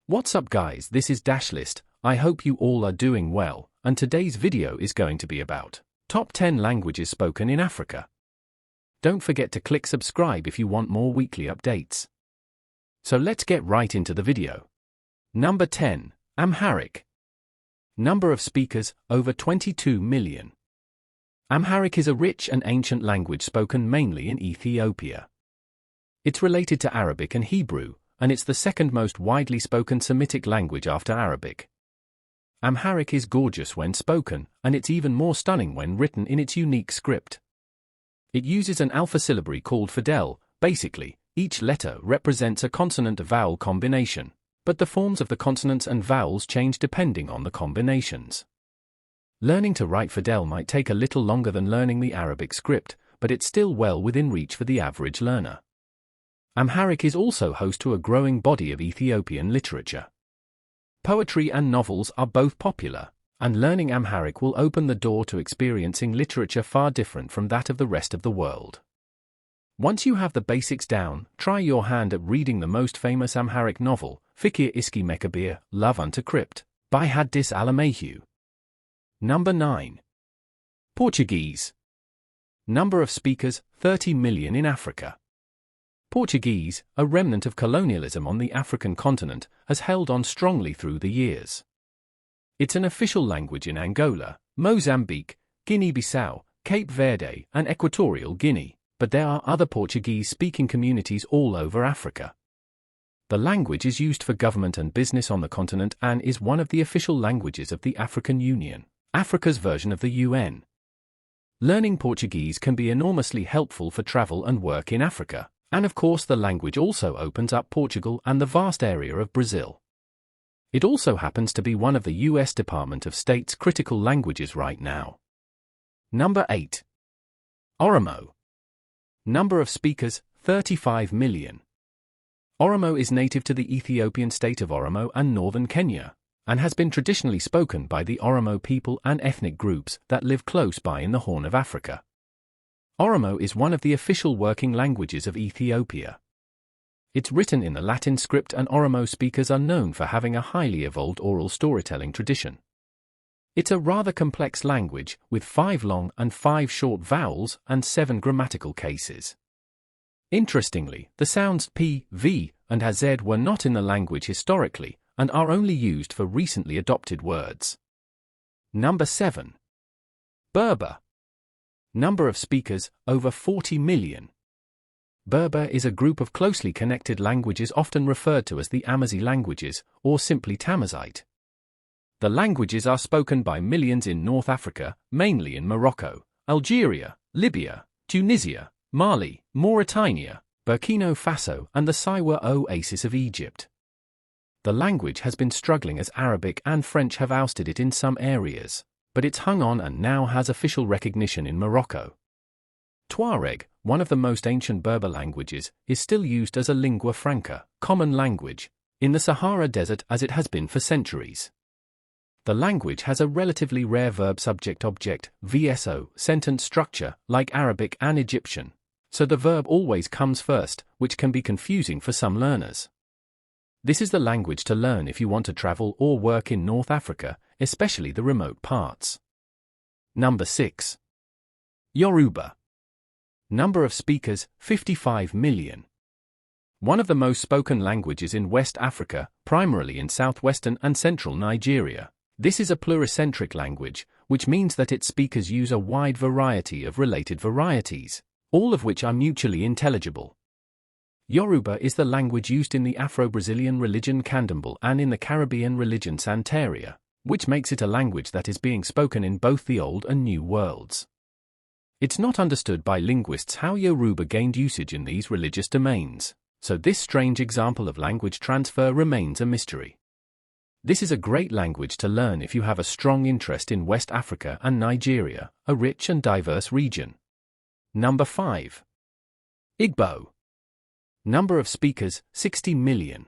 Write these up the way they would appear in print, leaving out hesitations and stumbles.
What's up guys, this is Dashlist. I hope you all are doing well, and today's video is going to be about top 10 languages spoken in Africa. Don't forget to click subscribe if you want more weekly updates. So let's get right into the video. Number 10. Amharic. Number of speakers, over 22 million. Amharic is a rich and ancient language spoken mainly in Ethiopia. It's related to Arabic and Hebrew, and it's the second most widely spoken Semitic language after Arabic. Amharic is gorgeous when spoken, and it's even more stunning when written in its unique script. It uses an alpha syllabary called Fidel. Basically, each letter represents a consonant-vowel combination, but the forms of the consonants and vowels change depending on the combinations. Learning to write Fidel might take a little longer than learning the Arabic script, but it's still well within reach for the average learner. Amharic is also host to a growing body of Ethiopian literature. Poetry and novels are both popular, and learning Amharic will open the door to experiencing literature far different from that of the rest of the world. Once you have the basics down, try your hand at reading the most famous Amharic novel, Fikir Iski Mekabir, Love Unto Crypt, by Haddis Alamayehu. Number 9. Portuguese. Number of speakers, 30 million in Africa. Portuguese, a remnant of colonialism on the African continent, has held on strongly through the years. It's an official language in Angola, Mozambique, Guinea-Bissau, Cape Verde, and Equatorial Guinea, but there are other Portuguese-speaking communities all over Africa. The language is used for government and business on the continent and is one of the official languages of the African Union, Africa's version of the UN. Learning Portuguese can be enormously helpful for travel and work in Africa. And of course the language also opens up Portugal and the vast area of Brazil. It also happens to be one of the US Department of State's critical languages right now. Number 8. Oromo. Number of speakers, 35 million. Oromo is native to the Ethiopian state of Oromo and northern Kenya, and has been traditionally spoken by the Oromo people and ethnic groups that live close by in the Horn of Africa. Oromo is one of the official working languages of Ethiopia. It's written in the Latin script, and Oromo speakers are known for having a highly evolved oral storytelling tradition. It's a rather complex language, with 5 long and 5 short vowels and 7 grammatical cases. Interestingly, the sounds p, v, and hz were not in the language historically, and are only used for recently adopted words. Number 7. Berber. Number of speakers, over 40 million. Berber is a group of closely connected languages often referred to as the Amazi languages, or simply Tamazight. The languages are spoken by millions in North Africa, mainly in Morocco, Algeria, Libya, Tunisia, Mali, Mauritania, Burkina Faso, and the Siwa Oasis of Egypt. The language has been struggling as Arabic and French have ousted it in some areas, but it's hung on and now has official recognition in Morocco. Tuareg, one of the most ancient Berber languages, is still used as a lingua franca, common language, in the Sahara Desert as it has been for centuries. The language has a relatively rare verb-subject-object, VSO, sentence structure, like Arabic and Egyptian, so the verb always comes first, which can be confusing for some learners. This is the language to learn if you want to travel or work in North Africa, especially the remote parts. Number 6. Yoruba. Number of speakers, 55 million. One of the most spoken languages in West Africa, primarily in southwestern and central Nigeria. This is a pluricentric language, which means that its speakers use a wide variety of related varieties, all of which are mutually intelligible. Yoruba is the language used in the Afro-Brazilian religion Candomblé and in the Caribbean religion Santeria, which makes it a language that is being spoken in both the Old and New Worlds. It's not understood by linguists how Yoruba gained usage in these religious domains, so this strange example of language transfer remains a mystery. This is a great language to learn if you have a strong interest in West Africa and Nigeria, a rich and diverse region. Number 5. Igbo. Number of speakers, 60 million.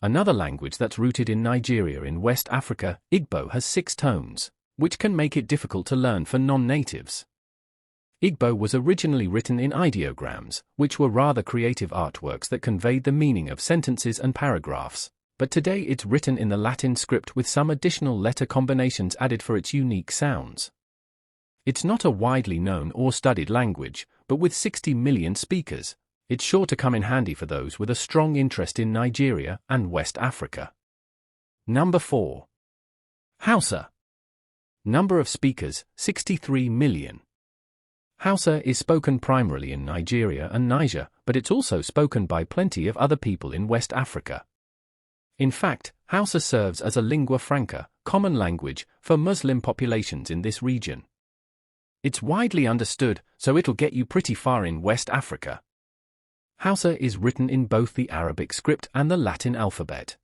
Another language that's rooted in Nigeria in West Africa, Igbo has 6 tones, which can make it difficult to learn for non-natives. Igbo was originally written in ideograms, which were rather creative artworks that conveyed the meaning of sentences and paragraphs, but today it's written in the Latin script with some additional letter combinations added for its unique sounds. It's not a widely known or studied language, but with 60 million speakers, it's sure to come in handy for those with a strong interest in Nigeria and West Africa. Number 4. Hausa. Number of speakers, 63 million. Hausa is spoken primarily in Nigeria and Niger, but it's also spoken by plenty of other people in West Africa. In fact, Hausa serves as a lingua franca, common language, for Muslim populations in this region. It's widely understood, so it'll get you pretty far in West Africa. Hausa is written in both the Arabic script and the Latin alphabet.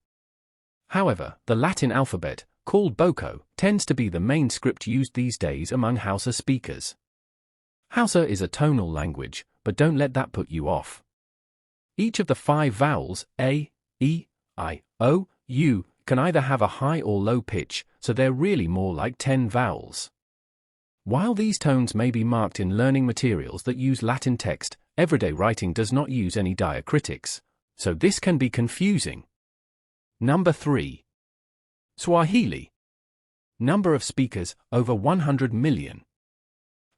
However, the Latin alphabet, called Boko, tends to be the main script used these days among Hausa speakers. Hausa is a tonal language, but don't let that put you off. Each of the 5 vowels, A, E, I, O, U, can either have a high or low pitch, so they're really more like 10 vowels. While these tones may be marked in learning materials that use Latin text, everyday writing does not use any diacritics, so this can be confusing. Number 3. Swahili. Number of speakers, over 100 million.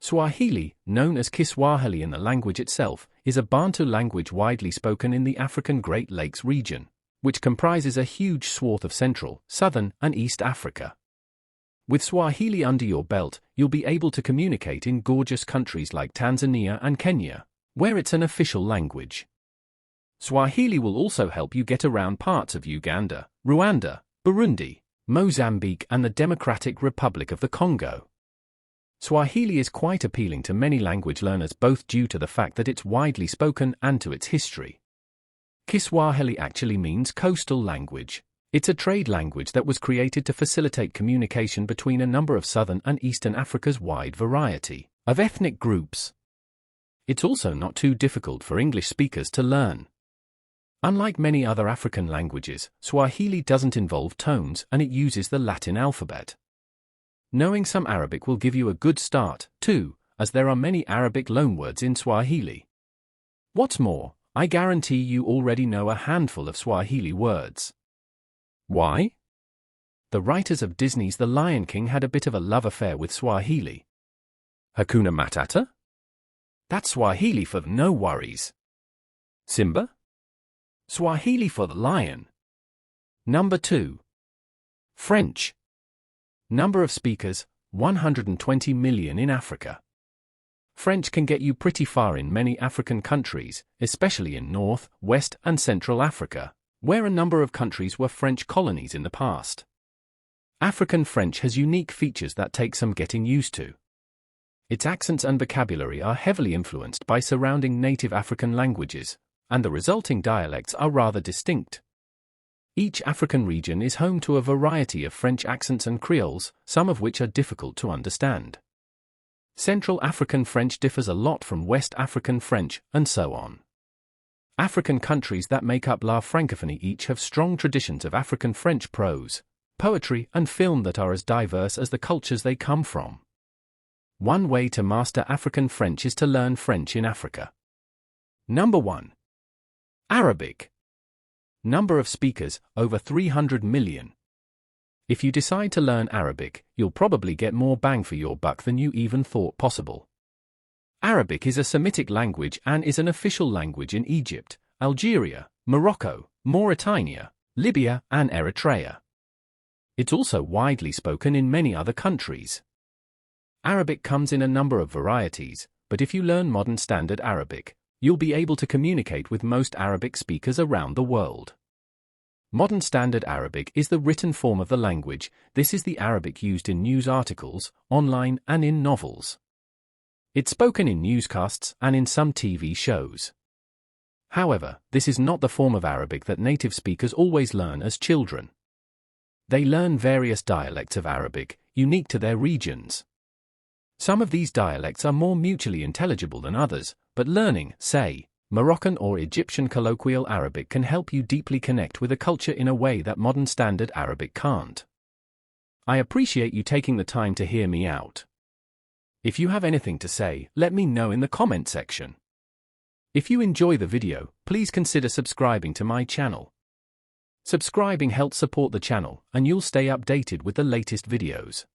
Swahili, known as Kiswahili in the language itself, is a Bantu language widely spoken in the African Great Lakes region, which comprises a huge swath of Central, Southern, and East Africa. With Swahili under your belt, you'll be able to communicate in gorgeous countries like Tanzania and Kenya, where it's an official language. Swahili will also help you get around parts of Uganda, Rwanda, Burundi, Mozambique, and the Democratic Republic of the Congo. Swahili is quite appealing to many language learners, both due to the fact that it's widely spoken and to its history. Kiswahili actually means coastal language. It's a trade language that was created to facilitate communication between a number of southern and eastern Africa's wide variety of ethnic groups. It's also not too difficult for English speakers to learn. Unlike many other African languages, Swahili doesn't involve tones and it uses the Latin alphabet. Knowing some Arabic will give you a good start, too, as there are many Arabic loanwords in Swahili. What's more, I guarantee you already know a handful of Swahili words. Why? The writers of Disney's The Lion King had a bit of a love affair with Swahili. Hakuna Matata? That's Swahili for no worries. Simba? Swahili for the lion. Number 2. French. Number of speakers, 120 million in Africa. French can get you pretty far in many African countries, especially in North, West, and Central Africa, where a number of countries were French colonies in the past. African French has unique features that take some getting used to. Its accents and vocabulary are heavily influenced by surrounding native African languages, and the resulting dialects are rather distinct. Each African region is home to a variety of French accents and creoles, some of which are difficult to understand. Central African French differs a lot from West African French, and so on. African countries that make up La Francophonie each have strong traditions of African French prose, poetry, and film that are as diverse as the cultures they come from. One way to master African French is to learn French in Africa. Number 1. Arabic. Number of speakers, over 300 million. If you decide to learn Arabic, you'll probably get more bang for your buck than you even thought possible. Arabic is a Semitic language and is an official language in Egypt, Algeria, Morocco, Mauritania, Libya, and Eritrea. It's also widely spoken in many other countries. Arabic comes in a number of varieties, but if you learn Modern Standard Arabic, you'll be able to communicate with most Arabic speakers around the world. Modern Standard Arabic is the written form of the language. This is the Arabic used in news articles, online, and in novels. It's spoken in newscasts and in some TV shows. However, this is not the form of Arabic that native speakers always learn as children. They learn various dialects of Arabic, unique to their regions. Some of these dialects are more mutually intelligible than others, but learning, say, Moroccan or Egyptian colloquial Arabic can help you deeply connect with a culture in a way that Modern Standard Arabic can't. I appreciate you taking the time to hear me out. If you have anything to say, let me know in the comment section. If you enjoy the video, please consider subscribing to my channel. Subscribing helps support the channel, and you'll stay updated with the latest videos.